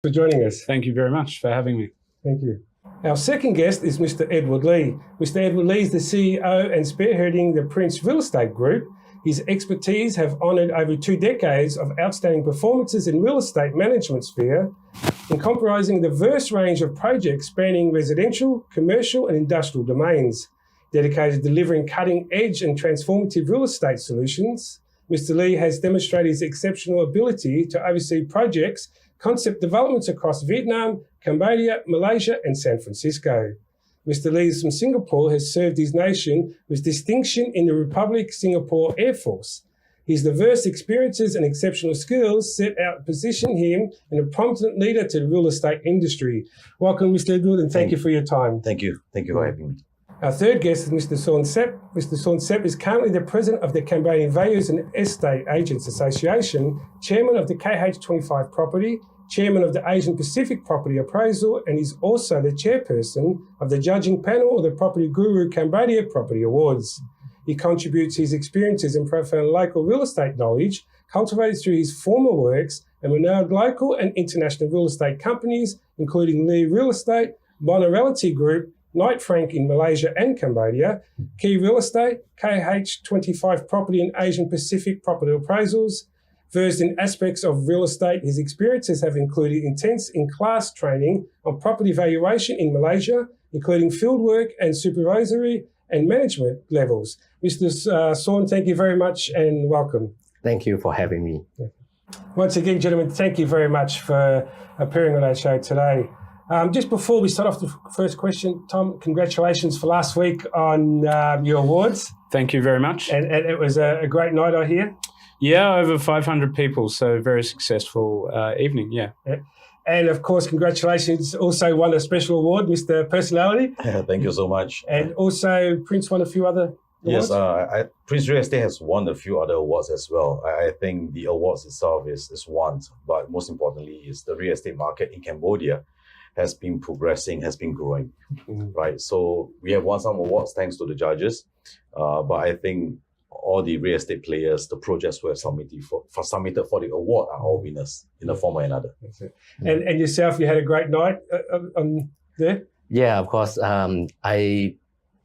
for joining us. Thank you very much for having me. Thank you. Our second guest is Mr. Edward Lee. Mr. Edward Lee is the CEO and spearheading the Prince Real Estate Group. His expertise have honoured over 2 decades of outstanding performances in real estate management sphere, comprising a diverse range of projects spanning residential, commercial and industrial domains, dedicated to delivering cutting-edge and transformative real estate solutions. Mr. Lee has demonstrated his exceptional ability to oversee projects, concept developments across Vietnam, Cambodia, Malaysia and San Francisco. Mr. Lee from Singapore has served his nation with distinction in the Republic Singapore Air Force. His diverse experiences and exceptional skills set out to position him in a prominent leader to the real estate industry. Welcome, Mr. Edward, and thank you for your time. Thank you. Thank you for having me. Our third guest is Mr. Sorn Sepp. Mr. Sorn Sepp is currently the president of the Cambodian Values and Estate Agents Association, chairman of the KH25 Property, chairman of the Asian Pacific Property Appraisal, and is also the chairperson of the judging panel of the Property Guru Cambodia Property Awards. He contributes his experiences and profound local real estate knowledge, cultivated through his former works and renowned local and international real estate companies, including Lee Real Estate, Bonner Realty Group, Knight Frank in Malaysia and Cambodia, Key Real Estate, KH25 Property and Asian Pacific Property Appraisals. Versed in aspects of real estate, his experiences have included intense in-class training on property valuation in Malaysia, including fieldwork and supervisory and management levels. Mr. Sorn, thank you very much and welcome. Thank you for having me. Once again, gentlemen, thank you very much for appearing on our show today. Just before we start off the first question, Tom, congratulations for last week on your awards. Thank you very much. And it was a great night, I hear. Yeah, over 500 people, so very successful evening, yeah. And of course, congratulations, also won a special award, Mr. Personality. Thank you so much. And also Prince won a few other awards. Yes, Prince Real Estate has won a few other awards as well. I think the awards itself is one, but most importantly is the real estate market in Cambodia has been progressing, has been growing, right? So we have won some awards thanks to the judges, but I think all the real estate players, the projects who have submitted for the award are all winners in a form or another. That's it. And yourself, you had a great night there? Yeah, of course. I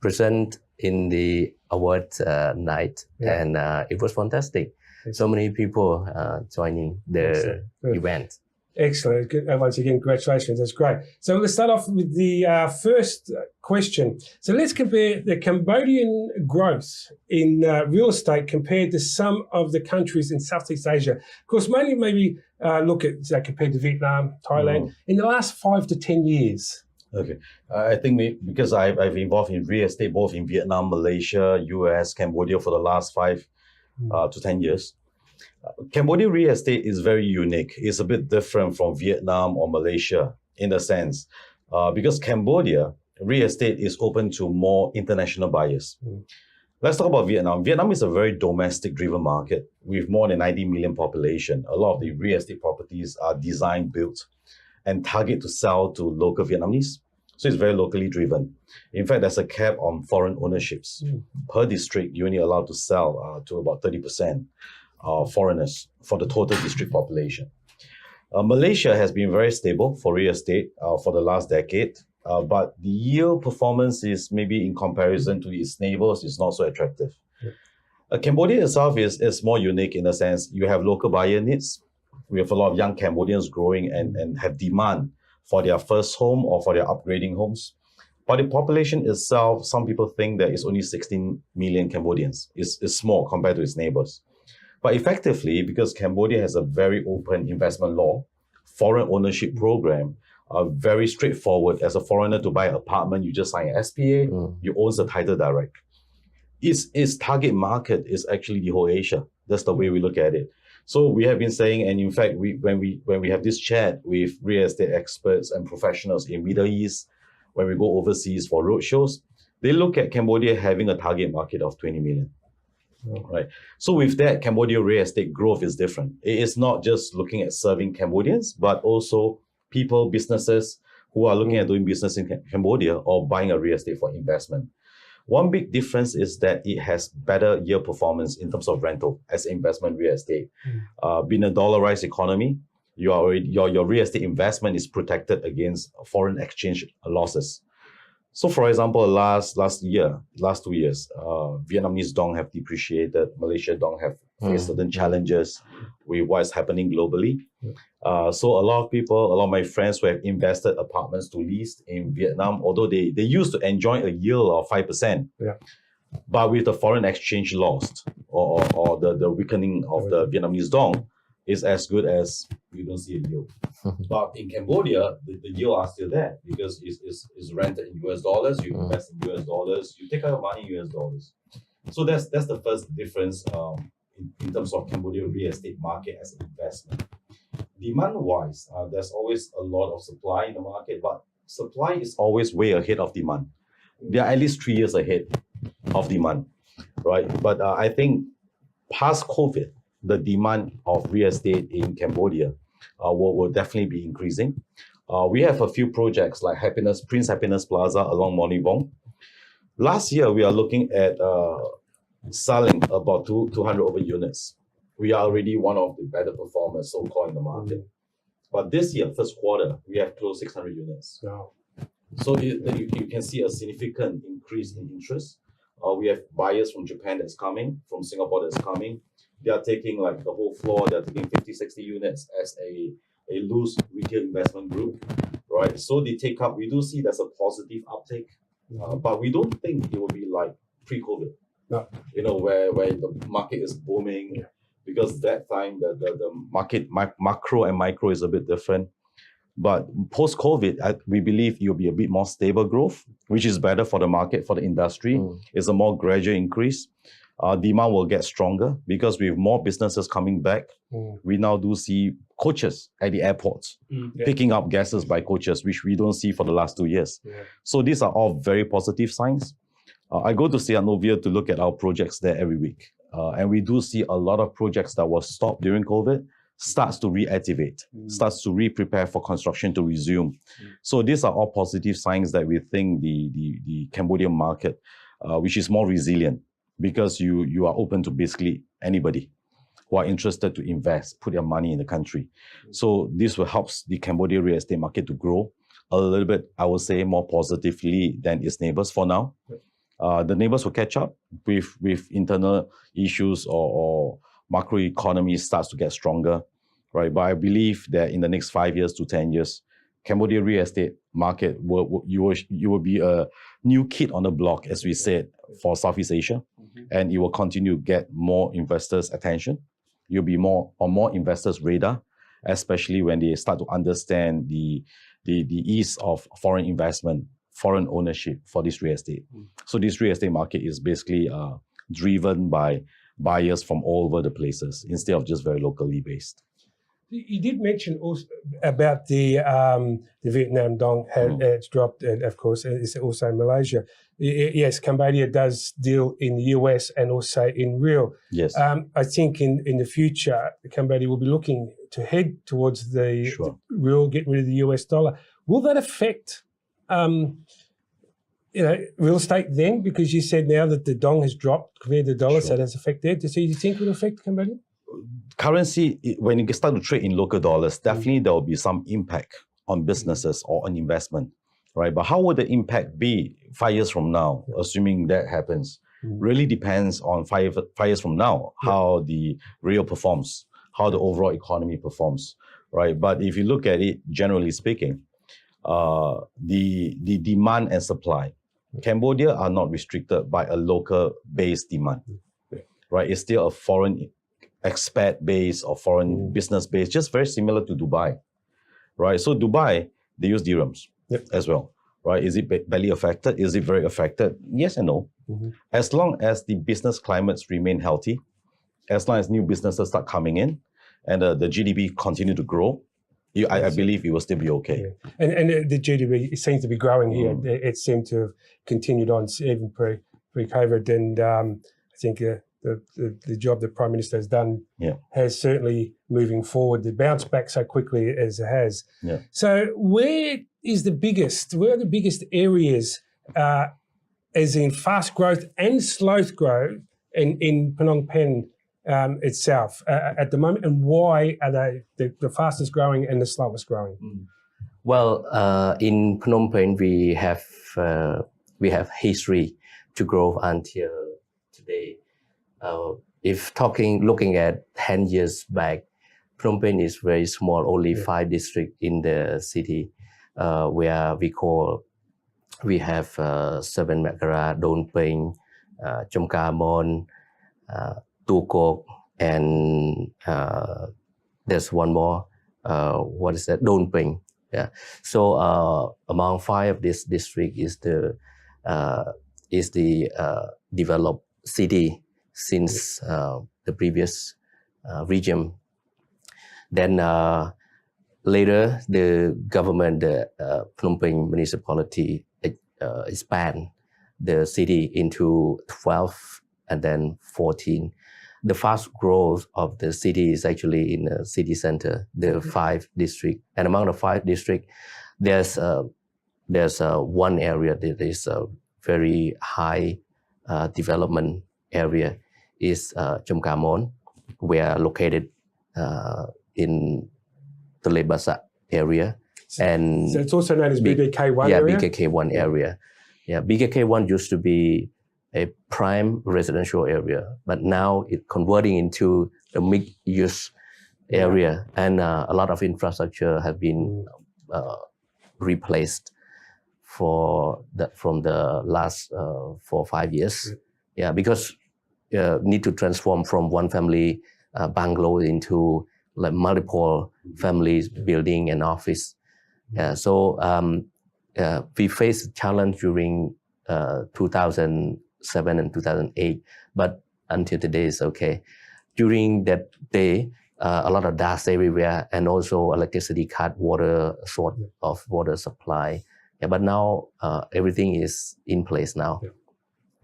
present in the award night, and it was fantastic. So many people joining the event. Excellent. Good. Once again, congratulations. That's great. So let's start off with the first question. So let's compare the Cambodian growth in real estate compared to some of the countries in Southeast Asia. Of course, mainly maybe look at compared to Vietnam, Thailand, in the last 5 to 10 years. Okay. I think because I've involved in real estate both in Vietnam, Malaysia, US, Cambodia for the last 5 to 10 years. Cambodia real estate is very unique. It's a bit different from Vietnam or Malaysia in a sense, because Cambodia real estate is open to more international buyers. Let's talk about Vietnam. Vietnam is a very domestic-driven market with more than 90 million population. A lot of the real estate properties are designed, built, and target to sell to local Vietnamese. So it's very locally driven. In fact, there's a cap on foreign ownerships. Per district, you're only allowed to sell to about 30%. Foreigners for the total district population. Malaysia has been very stable for real estate for the last decade, but the yield performance is maybe in comparison to its neighbors is not so attractive. Cambodia itself is more unique in the sense you have local buyer needs. We have a lot of young Cambodians growing and have demand for their first home or for their upgrading homes. But the population itself, some people think that it's only 16 million Cambodians. It's small compared to its neighbors. But effectively, because Cambodia has a very open investment law, foreign ownership program, very straightforward. As a foreigner to buy an apartment, you just sign an SPA, you own the title direct. Its target market is actually the whole Asia. That's the way we look at it. So we have been saying, and in fact, when we have this chat with real estate experts and professionals in Middle East, when we go overseas for roadshows, they look at Cambodia having a target market of 20 million. Right. So with that, Cambodia real estate growth is different. It is not just looking at serving Cambodians, but also people, businesses who are looking at doing business in Cambodia or buying a real estate for investment. One big difference is that it has better yield performance in terms of rental as investment real estate. Being a dollarized economy, your real estate investment is protected against foreign exchange losses. So, for example, last 2 years, Vietnamese dong have depreciated, Malaysia dong have faced certain challenges with what is happening globally. So a lot of my friends who have invested apartments to lease in Vietnam, although they used to enjoy a yield of 5%, but with the foreign exchange lost or the weakening of the Vietnamese dong, is as good as you don't see a yield. But in Cambodia, the yield are still there because it's rented in US dollars, you invest in US dollars, you take out your money in US dollars. So that's the first difference in terms of Cambodia real estate market as an investment. Demand-wise, there's always a lot of supply in the market, but supply is always way ahead of demand. They are at least 3 years ahead of demand, right? But I think past COVID, the demand of real estate in Cambodia will definitely be increasing. We have a few projects like Prince Happiness Plaza along Monivong. Last year, we are looking at selling about 200 over units. We are already one of the better performers, so-called, in the market. But this year, first quarter, we have close 600 units. Wow. So you can see a significant increase in interest. We have buyers from Japan that's coming, from Singapore that's coming. They are taking like the whole floor, they're taking 50, 60 units as a loose retail investment group, right? So the take-up, we do see there's a positive uptake, but we don't think it will be like pre-COVID, where the market is booming, because that time the market, macro and micro is a bit different. But post-COVID, we believe it will be a bit more stable growth, which is better for the market, for the industry. It's a more gradual increase. Demand will get stronger because with more businesses coming back, we now do see coaches at the airports picking up guests by coaches, which we don't see for the last 2 years. So these are all very positive signs. I go to Sihanoukville to look at our projects there every week. And we do see a lot of projects that were stopped during COVID starts to reactivate, starts to re-prepare for construction to resume. So these are all positive signs that we think the Cambodian market, which is more resilient, because you are open to basically anybody who are interested to invest, put their money in the country. So this will help the Cambodia real estate market to grow a little bit, I would say, more positively than its neighbors for now. The neighbors will catch up with internal issues or macroeconomy starts to get stronger, right? But I believe that in the next 5 years to 10 years, Cambodia real estate market you will be a new kid on the block, as we said, for Southeast Asia, and it will continue to get more investors' attention. You'll be more on more investors' radar, especially when they start to understand the ease of foreign investment, foreign ownership for this real estate. So this real estate market is basically driven by buyers from all over the places instead of just very locally based. You did mention also about the Vietnam dong it's dropped, and of course it's also Malaysia. Yes, Cambodia does deal in the US and also in real. Yes. I think in the future, Cambodia will be looking to head towards the real, get rid of the US dollar. Will that affect real estate then? Because you said now that the dong has dropped compared to the dollar, so that's affected. So you think it will affect Cambodia? Currency, when you start to trade in local dollars, definitely there will be some impact on businesses or on investment, right? But how would the impact be 5 years from now, assuming that happens? Really depends on 5 years from now, how the real performs, how the overall economy performs, right? But if you look at it, generally speaking, the demand and supply, Cambodia are not restricted by a local-based demand, right? It's still a foreign expat base or foreign business base, just very similar to Dubai, right? So Dubai, they use dirhams as well, right? Is it badly affected? Is it very affected? Yes and no. As long as the business climates remain healthy, as long as new businesses start coming in, and the GDP continue to grow, I believe it will still be okay. And the GDP seems to be growing here. It seemed to have continued on even pre-COVID, and I think the job the Prime Minister has done has certainly moving forward to bounce back so quickly as it has. So where are the biggest areas as in fast growth and slow growth in Phnom Penh itself at the moment, and why are they the fastest growing and the slowest growing? Well, in Phnom Penh, we have history to grow until today. If looking at 10 years back, Phnom Penh is very small, only 5 districts in the city, where we have 7 Makara, Don Penh, Chom Ka Mon, Tu Kok, and there's one more. What is that? Don Penh. Yeah. So among 5 of this district is the developed city since the previous regime. Then later, the government, the Phnom Penh municipality, expand the city into 12 and then 14. The fast growth of the city is actually in the city center, the 5 districts. And among the 5 districts, there's one area that is a very high development area, is Chom Ka Mon. We are located in the Lebasa area. And so it's also known as BKK1 area? Yeah, BKK1 area. Yeah, BKK1 used to be a prime residential area, but now it's converting into a mixed-use area, and a lot of infrastructure have been replaced from the last 4 or 5 years. Yeah, because need to transform from one family bungalow into like multiple families building an office. So we faced challenge during 2007 and 2008, but until today is okay. During that day, a lot of dust everywhere, and also electricity cut, short of water supply. Yeah, but now everything is in place now.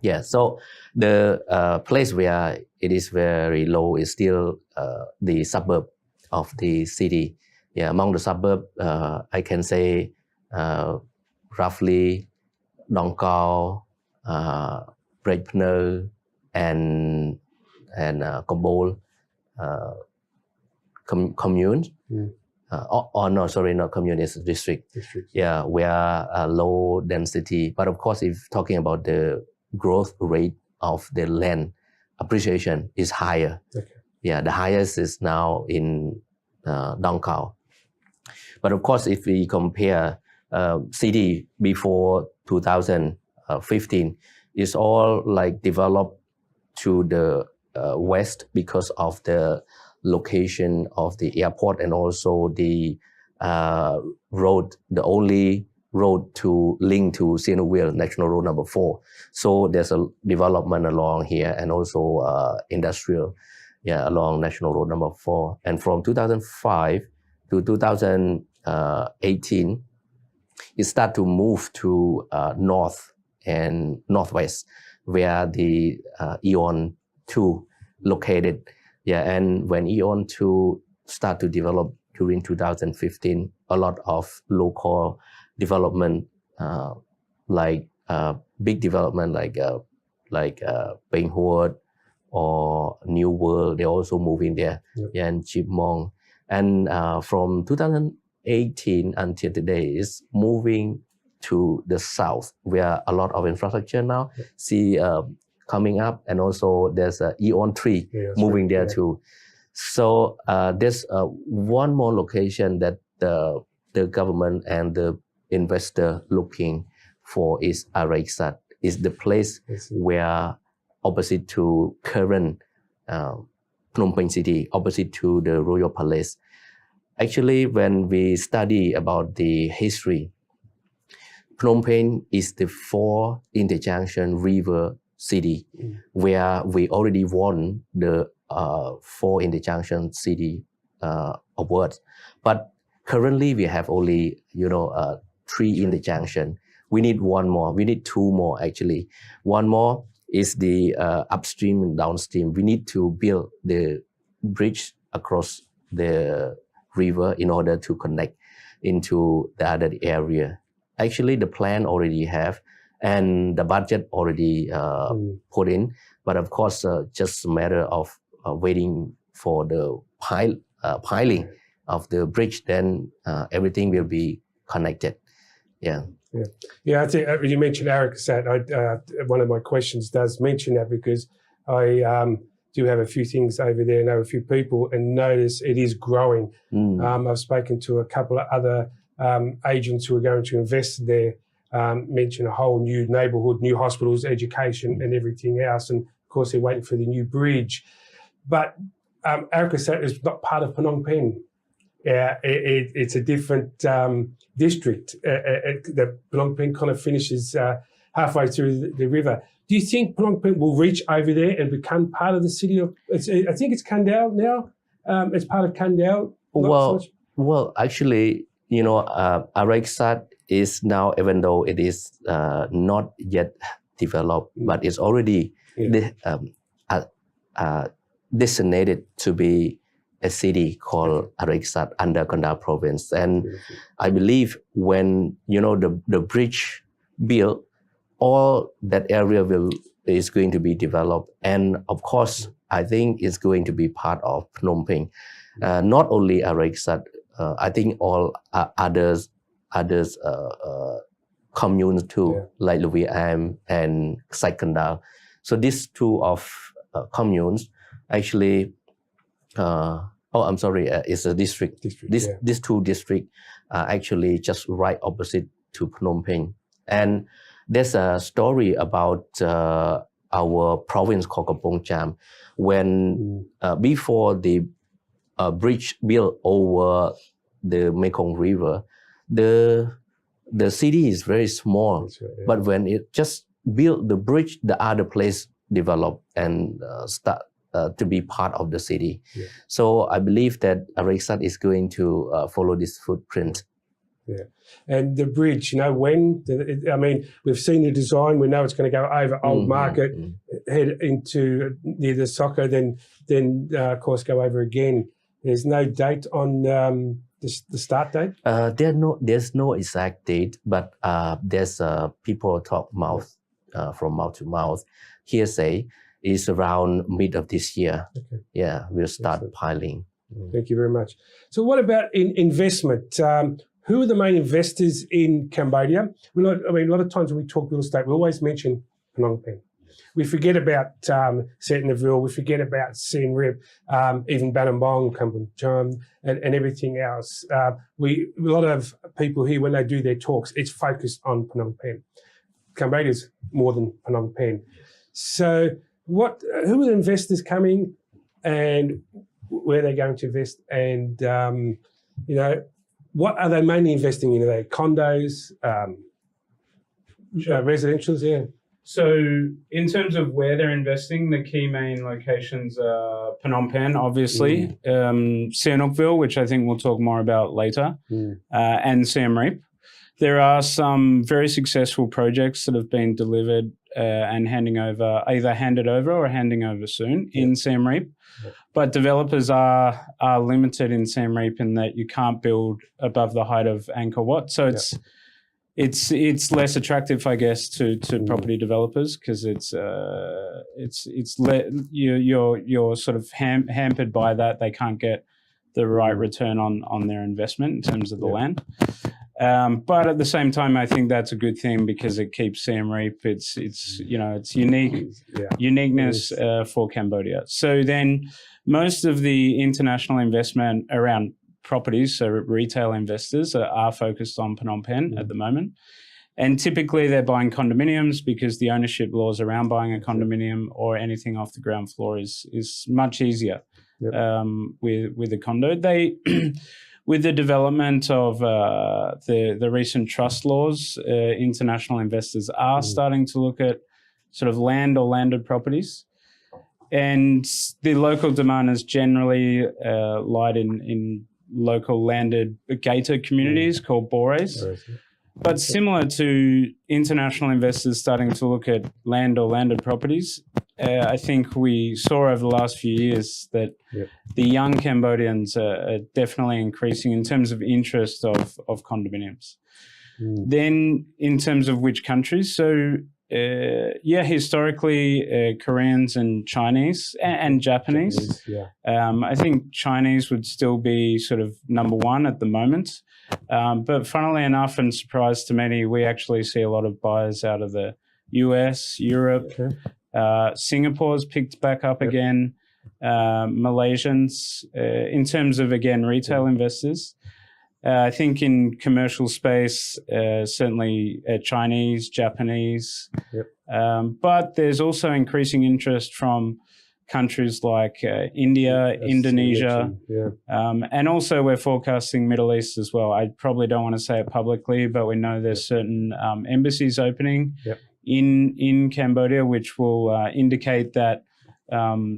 Yeah, so the place where it is very low is still the suburb of the city. Yeah, among the suburb, I can say roughly Dong Cao, Prey Pner, and Kombol commune. No, sorry, not commune, it's district. Yeah, we are low density. But of course, if talking about the growth rate of the land appreciation is higher. Yeah, the highest is now in Dong Cao. But of course, if we compare city before 2015, it's all like developed to the west because of the location of the airport and also the road, the only road to link to Sihanoukville, National Road number 4. So there's a development along here and also industrial, along National Road number 4. And from 2005 to 2018, it started to move to north and northwest, where the Eon 2 located. Yeah, and when Eon 2 started to develop during 2015, a lot of local development, big development like Benghuot or New World, they're also moving there. And Chipmong. And from 2018 until today is moving to the south, where a lot of infrastructure now see coming up, and also there's Eon 3 moving there too. So there's one more location that the government and the investor looking for is Araisat, is the place where opposite to current Phnom Penh city, opposite to the Royal Palace. Actually, when we study about the history, Phnom Penh is the 4 interjunction river city, where we already won the 4 interjunction city awards. But currently we have only 3 interjunction. We need one more. We need 2 more actually. One more is the upstream and downstream. We need to build the bridge across the river in order to connect into the other area. Actually, the plan already have, and the budget already put in. But of course, just a matter of waiting for the piling of the bridge. Then everything will be connected. Yeah. I think you mentioned Arikasat. One of my questions does mention that because I do have a few things over there, know a few people, and notice it is growing. I've spoken to a couple of other agents who are going to invest there, mention a whole new neighbourhood, new hospitals, education, and everything else. And of course, they're waiting for the new bridge. But Arikasat is not part of Phnom Penh. It's a different district. The Phnom Penh kind of finishes halfway through the river. Do you think Phnom Penh will reach over there and become part of the city of? I think it's Kandal now. It's part of Kandal. Well, actually, Arikasat is now, even though it is not yet developed, but it's already designated to be a city called Arikasat under Kandal province. And I believe when the bridge built, all that area is going to be developed. And of course, I think it's going to be part of Phnom Penh. Not only Arikasat, I think all others communes too, like Louis Am and Kandal. So these two of communes actually. It's a district. These two districts are actually just right opposite to Phnom Penh. And there's a story about our province called Kampong Cham, when before the bridge built over the Mekong River, the city is very small. But when it just built the bridge, the other place developed and start to be part of the city. So I believe that Arikasat is going to follow this footprint. And the bridge, we've seen the design. We know it's going to go over Old Market, head into near the soccer, then of course go over again. There's no date on the start date. There's no exact date, but there's people talk from mouth to mouth. Hearsay is around mid of this year. We'll start piling. Thank you very much. So what about in investment? Who are the main investors in Cambodia? A lot of times when we talk real estate, we always mention Phnom Penh. We forget about Santnaville, we forget about Siem Reap, even Battambang, Kampong Cham, and everything else. A lot of people here, when they do their talks, it's focused on Phnom Penh. Cambodia's more than Phnom Penh. So who are the investors coming and where they're going to invest? And, what are they mainly investing in? Are they condos, residentials? So in terms of where they're investing, the key main locations are Phnom Penh, obviously, Sihanoukville, which I think we'll talk more about later, and Siem Reap. There are some very successful projects that have been delivered and either handed over or handing over soon in Siem Reap. But developers are limited in Siem Reap in that you can't build above the height of Angkor Wat. So it's less attractive, I guess, to property developers because you're sort of hampered by that. They can't get the right return on their investment in terms of the land. But at the same time, I think that's a good thing because it keeps Siem Reap. It's uniqueness for Cambodia. So then, most of the international investment around properties, so retail investors, are focused on Phnom Penh at the moment, and typically they're buying condominiums because the ownership laws around buying a condominium or anything off the ground floor is much easier with a condo. With the development of the recent trust laws, international investors are starting to look at sort of land or landed properties. And the local demand is generally lied in local landed gated communities called bores. But similar to international investors starting to look at land or landed properties, I think we saw over the last few years that the young Cambodians are definitely increasing in terms of interest of condominiums. Then in terms of which countries, so historically Koreans and Chinese and Japanese. I think Chinese would still be sort of number one at the moment. But funnily enough, and surprise to many, we actually see a lot of buyers out of the US, Europe. Singapore's picked back up again. Malaysians, in terms of, again, retail investors. I think in commercial space, certainly Chinese, Japanese. But there's also increasing interest from countries like India, Indonesia, and also we're forecasting Middle East as well. I probably don't want to say it publicly, but we know there's certain embassies opening in Cambodia, which will indicate that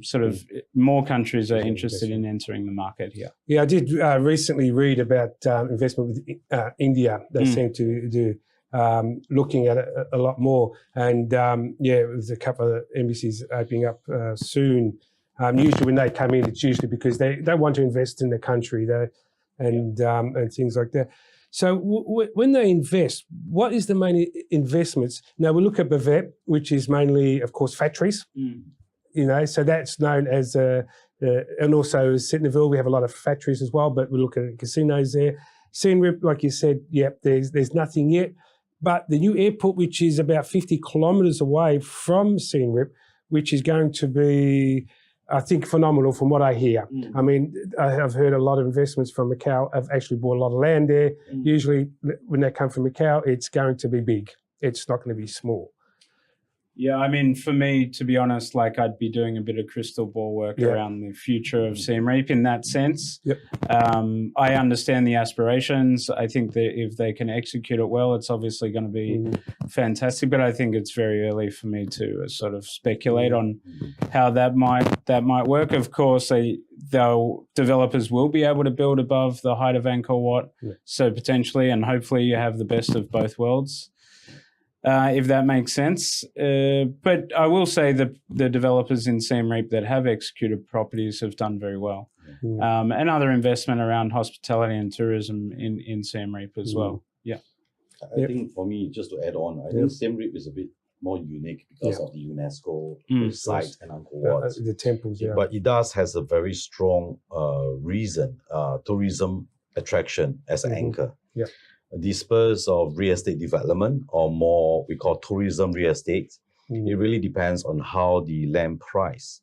sort of more countries are interested in entering the market here. Yeah, I did recently read about investment with India. They seem to do looking at it a lot more. And there's a couple of embassies opening up soon. Usually when they come in, it's usually because they want to invest in the country and things like that. So when they invest, what is the main investments? Now we look at Bavette, which is mainly, of course, factories. So that's known as, and also Sitnaville, we have a lot of factories as well, but we look at casinos there. Siem Reap, like you said, there's nothing yet. But the new airport, which is about 50 kilometres away from Siem Reap, which is going to be, I think, phenomenal from what I hear. I mean, I've heard a lot of investments from Macau. I've actually bought a lot of land there. Usually when they come from Macau, it's going to be big. It's not going to be small. Yeah, I mean, for me, to be honest, like I'd be doing a bit of crystal ball work around the future of Siem Reap in that sense. I understand the aspirations. I think that if they can execute it well, it's obviously going to be fantastic. But I think it's very early for me to sort of speculate on how that might work. Of course, developers will be able to build above the height of Angkor Wat. So potentially and hopefully you have the best of both worlds. If that makes sense. But I will say that the developers in Siem Reap that have executed properties have done very well. And other investment around hospitality and tourism in Siem Reap as well. I think for me, just to add on, I think Siem Reap is a bit more unique because of the UNESCO site and Angkor Wat. The temples, But it does has a very strong reason, tourism attraction as an anchor. The spurs of real estate development, or more we call tourism real estate, it really depends on how the land price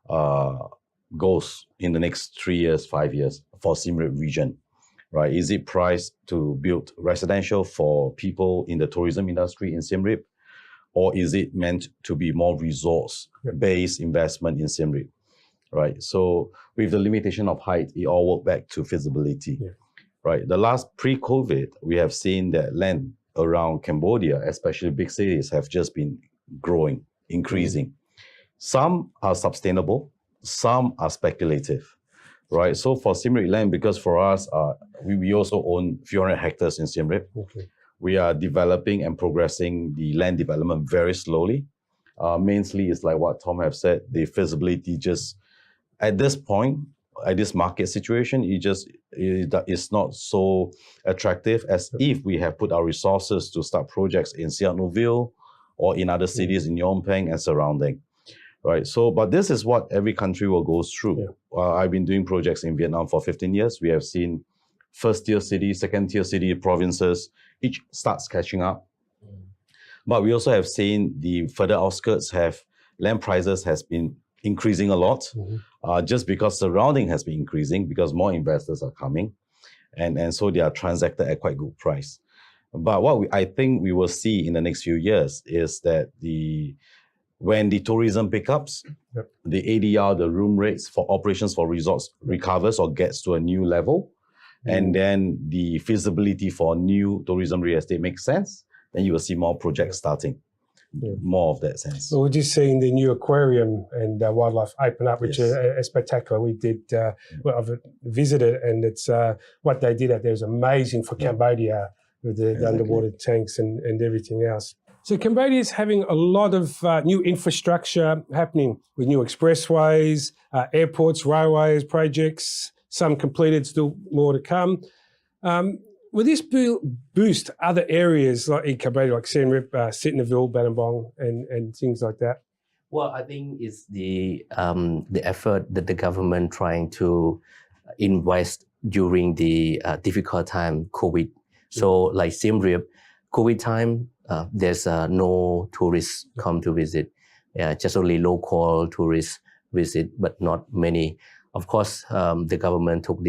goes in the next 3 years, 5 years for Siem Reap region, right? Is it priced to build residential for people in the tourism industry in Siem Reap, or is it meant to be more resource-based investment in Siem Reap, right? So with the limitation of height, it all worked back to feasibility. Right. The last pre-COVID, we have seen that land around Cambodia, especially big cities, have just been growing, increasing. Some are sustainable, some are speculative, right? So for Siem Reap land, because for us, we also own 400 hectares in Siem Reap. We are developing and progressing the land development very slowly. Mainly, it's like what Tom have said, the feasibility just, at this point, at this market situation, it's not so attractive as if we have put our resources to start projects in Sihanoukville or in other cities in Phnom Penh and surrounding, right? So, but this is what every country will go through. I've been doing projects in Vietnam for 15 years. We have seen first-tier city, second-tier city, provinces, each starts catching up. But we also have seen the further outskirts land prices has been increasing a lot, just because surrounding has been increasing because more investors are coming, and so they are transacted at quite good price. But what I think we will see in the next few years is that when the tourism pickups, the ADR, the room rates for operations for resorts recovers or gets to a new level, and then the feasibility for new tourism real estate makes sense, then you will see more projects starting. More of that sense. Well, we're just seeing the new aquarium and wildlife open up, which is spectacular. We did, I've visited, and it's what they did out there is amazing for Cambodia with the underwater tanks and everything else. So Cambodia is having a lot of new infrastructure happening with new expressways, airports, railways, projects, some completed, still more to come. will this boost other areas like in Cambodia, like Siem Reap, Sitnaville, Battambang, and things like that? Well, I think it's the effort that the government trying to invest during the difficult time, COVID. So like Siem Reap, COVID time, there's no tourists come to visit. Just only local tourists visit, but not many. Of course, the government took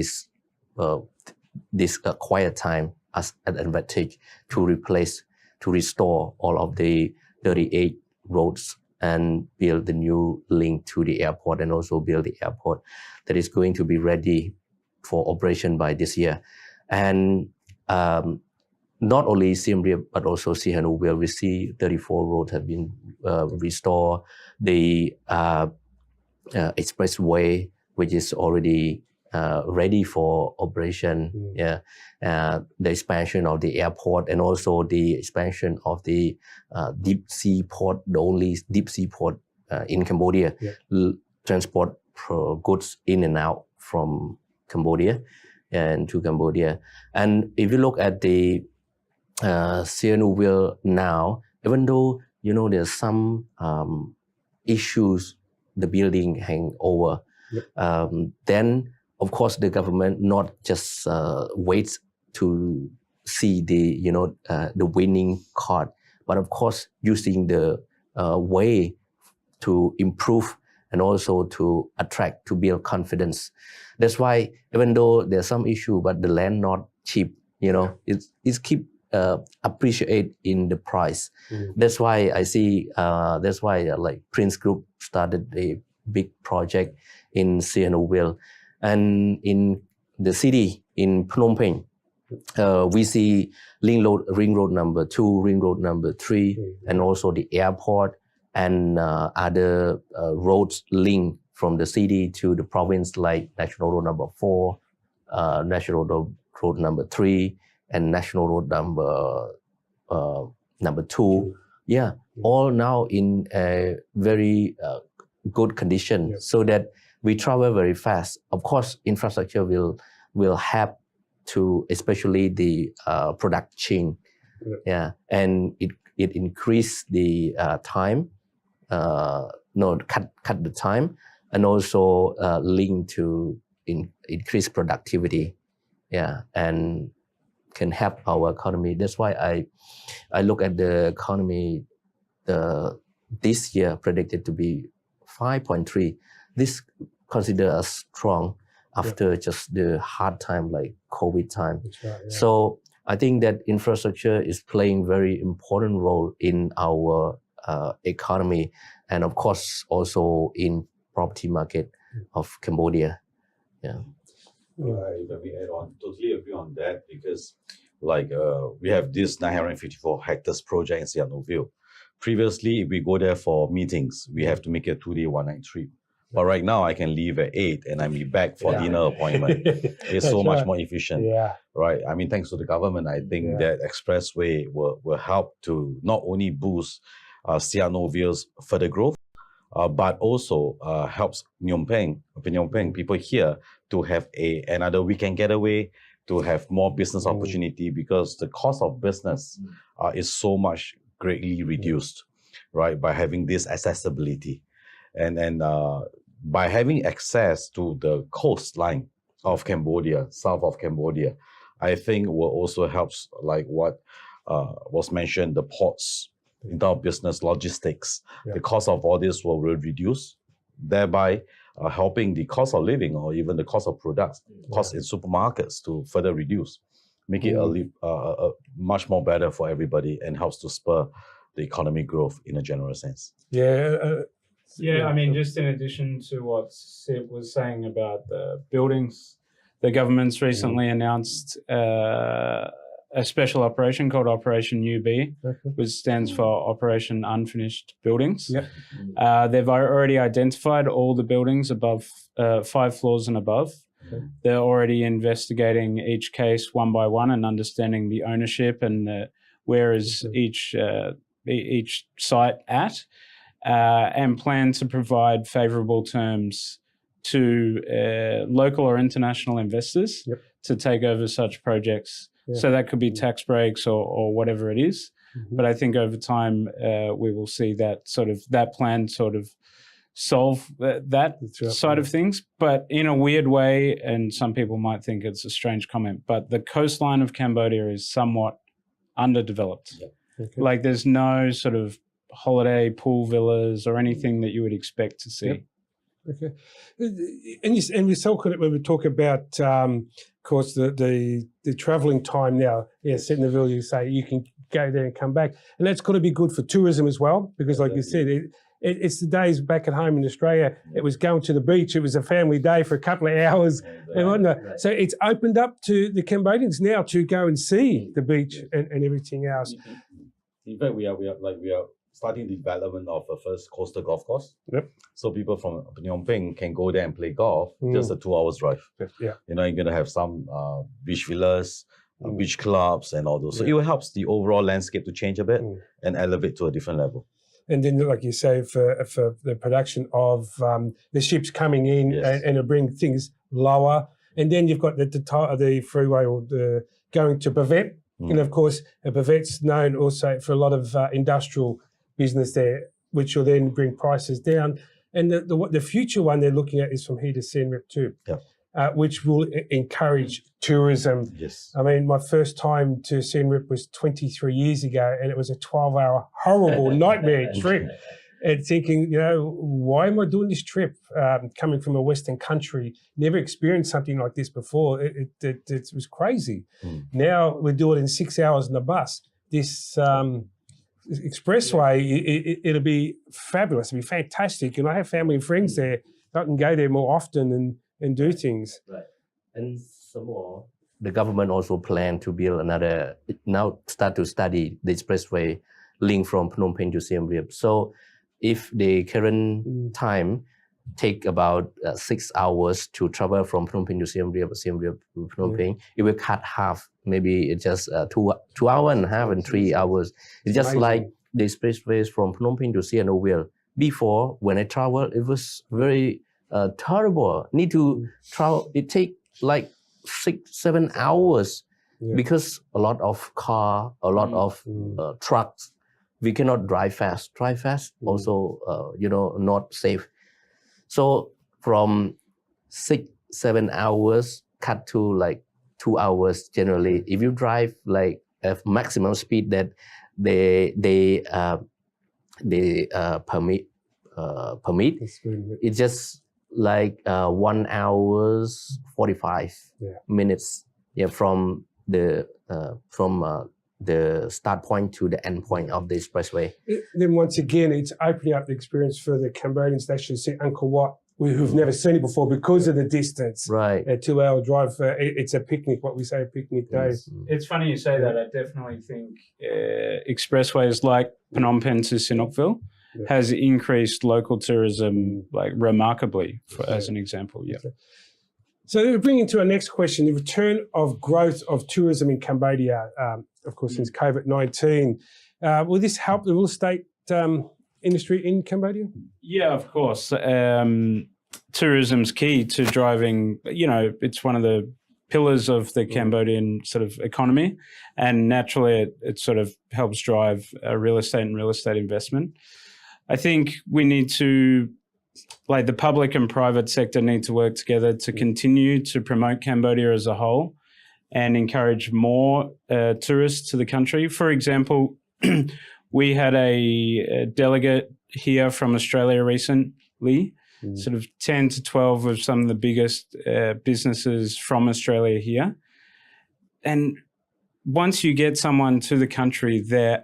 this quiet time as an advantage to restore all of the 38 roads and build the new link to the airport, and also build the airport that is going to be ready for operation by this year. And not only Siem Reap, but also Sihanoukville, we see 34 roads have been restored. The expressway, which is already ready for operation. The expansion of the airport, and also the expansion of the deep sea port, the only deep sea port in Cambodia, transport goods in and out from Cambodia and to Cambodia. And if you look at the Sihanoukville now, even though there's some issues, the building hang over, then of course the government not just waits to see the the winning card, but of course using the way to improve and also to attract, to build confidence. That's why even though there's some issue, but the land not cheap, it's keep appreciate in the price. That's why I see, that's why like Prince Group started a big project in Sihanoukville. And in the city, in Phnom Penh, we see ring road number 2, ring road number 3, and also the airport and other roads link from the city to the province, like National Road number 4, National Road number 3, and National Road number 2. All now in a very good condition, so that we travel very fast. Of course, infrastructure will help to, especially the product chain, and it increase the time, cut the time, and also link to increase productivity, and can help our economy. That's why I look at the economy. This year predicted to be 5.3. This considered as strong after just the hard time like COVID time. So I think that infrastructure is playing very important role in our economy, and of course also in property market of Cambodia. Right, let me add on. Totally agree on that, because like we have this 954 hectares project in Sihanoukville. Previously, if we go there for meetings, we have to make it a 2-day, 1-night trip. But right now, I can leave at 8 and I'm be back for dinner appointment. It's so much more efficient, right? I mean, thanks to the government, I think that expressway will help to not only boost Sihanoukville's further growth, but also helps Phnom Penh people here to have another weekend getaway, to have more business opportunity, because the cost of business is so much greatly reduced, right? By having this accessibility. And by having access to the coastline of Cambodia, south of Cambodia, I think will also helps, like what was mentioned, the ports, in terms of business logistics. The cost of all this will reduce, thereby helping the cost of living, or even the cost of products, cost in supermarkets to further reduce, make it a much more better for everybody, and helps to spur the economic growth in a general sense. I mean, just in addition to what Seb was saying about the buildings, the government's recently announced a special operation called Operation UB, which stands for Operation Unfinished Buildings. They've already identified all the buildings above 5 floors and above. They're already investigating each case one by one and understanding the ownership and where is each site at. And plan to provide favourable terms to local or international investors to take over such projects So that could be tax breaks or whatever it is. But I think over time we will see that plan sort of solve that side of things. But in a weird way, and some people might think it's a strange comment, but the coastline of Cambodia is somewhat underdeveloped. Like there's no sort of holiday pool villas or anything that you would expect to see. Okay, and we talk when we talk about, of course, the travelling time now. Yes, in the village, you say you can go there and come back, and that's got to be good for tourism as well, because, like you said, it's the days back at home in Australia. It was going to the beach. It was a family day for a couple of hours, and whatnot. So it's opened up to the Cambodians now to go and see the beach and everything else. In fact, we are starting the development of a first coastal golf course. So people from Phnom Penh can go there and play golf, just a 2 hours drive. Yeah. You know, you're going to have some beach villas, beach clubs and all those. So it helps the overall landscape to change a bit and elevate to a different level. And then, like you say, for the production of the ships coming in and it'll bring things lower. And then you've got the freeway or the going to Bavet. And of course, Bavet's known also for a lot of industrial business there, which will then bring prices down. And the future one they're looking at is from here to Siem Reap too, which will encourage tourism. Yes. I mean, my first time to Siem Reap was 23 years ago, and it was a 12-hour horrible nightmare trip. And thinking, you know, why am I doing this trip? Coming from a Western country, never experienced something like this before. It was crazy. Now we do it in 6 hours in the bus. This expressway, it'll be fabulous. It'll be fantastic. And I have family and friends there. I can go there more often and do things. Right. And some more, the government also plan to build now start to study the expressway link from Phnom Penh to Siem Reap. So if the current time take about 6 hours to travel from Phnom Penh to Siem Reap to Phnom Penh, it will cut half. Maybe it's just 2 hours and a half and 3 hours. It's just like the expressways from Phnom Penh to Siem Reap. Before, when I travel, it was very terrible. Need to travel. It take like 6-7 hours because a lot of car, a lot of trucks. We cannot drive fast. Drive fast also, not safe. So from 6-7 hours cut to like 2 hours generally. If you drive like at maximum speed that they permit, it's just like 1 hour 45 minutes from the start point to the end point of the expressway. Then once again, it's opening up the experience for the Cambodians. They should see Angkor Wat, who've never seen it before because of the distance. Right. A 2 hour drive. It's a picnic, what we say, a picnic day. It's funny you say that. I definitely think expressways like Phnom Penh to Sihanoukville has increased local tourism like remarkably, as an example. Yeah. So bringing to our next question, the return of growth of tourism in Cambodia, of course, since COVID-19. Will this help the real estate industry in Cambodia? Yeah, of course. Tourism's key to driving, it's one of the pillars of the Cambodian sort of economy. And naturally, it sort of helps drive real estate and real estate investment. I think we need to, like the public and private sector need to work together to continue to promote Cambodia as a whole and encourage more tourists to the country. For example, we had a delegate here from Australia recently, sort of 10 to 12 of some of the biggest businesses from Australia here. And once you get someone to the country, their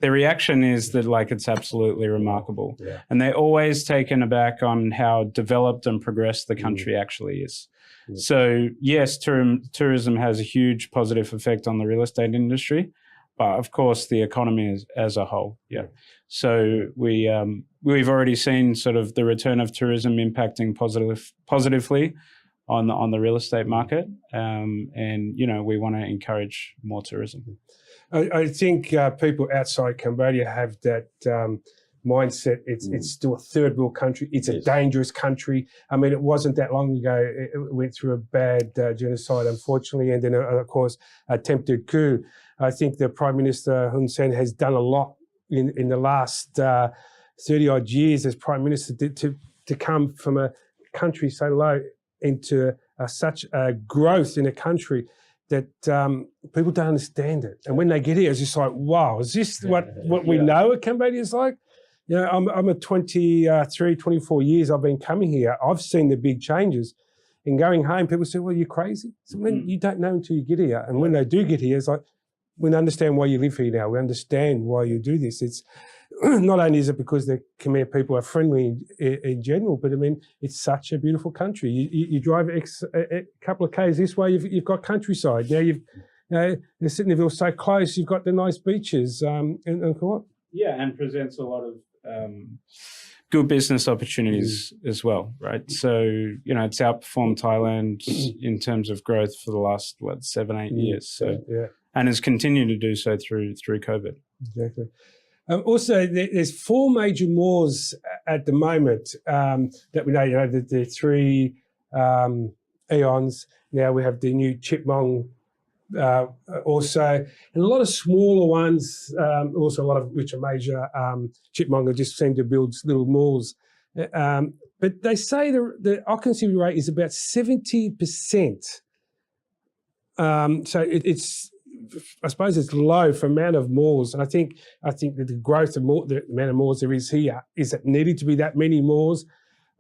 reaction is that like it's absolutely remarkable. Yeah. And they're always taken aback on how developed and progressed the country actually is. Yeah. So yes, tourism has a huge positive effect on the real estate industry, but of course the economy as a whole. Yeah. So we've already seen sort of the return of tourism impacting positively on the real estate market. And, we want to encourage more tourism. I think people outside Cambodia have that mindset. It's still a third world country. It's a dangerous country. I mean, it wasn't that long ago. It went through a bad genocide, unfortunately, and then, of course, attempted coup. I think the Prime Minister Hun Sen has done a lot in the last 30-odd years as Prime Minister to come from a country so low into such a growth in a country that people don't understand it. And when they get here, it's just like, wow, is this what we know what Cambodia is like? You know, I'm a 24 years I've been coming here. I've seen the big changes. And going home, people say, well, you're crazy. So you don't know until you get here. And when they do get here, it's like, we understand why you live here now. We understand why you do this. It's not only is it because the Khmer people are friendly in general, but I mean, it's such a beautiful country. You drive a couple of k's this way, you've got countryside. Now the Sydneyville's so close. You've got the nice beaches and what? Yeah, and presents a lot of good business opportunities as well, right? So, you know, it's outperformed Thailand in terms of growth for the last 7-8 years. So and has continued to do so through COVID. Exactly. Also, there's 4 major malls at the moment that we know. You know, the 3 Aeons. Now we have the new Chitmong also, and a lot of smaller ones. Also, a lot of which are major. Chitmong just seem to build little malls. But they say the occupancy rate is about 70%. So it's, I suppose it's low for amount of malls, and I think that the growth of the amount of malls there is here is that needed to be that many malls.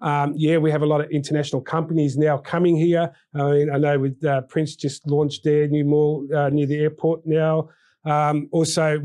We have a lot of international companies now coming here. I mean, I know with Prince just launched their new mall near the airport now. Also with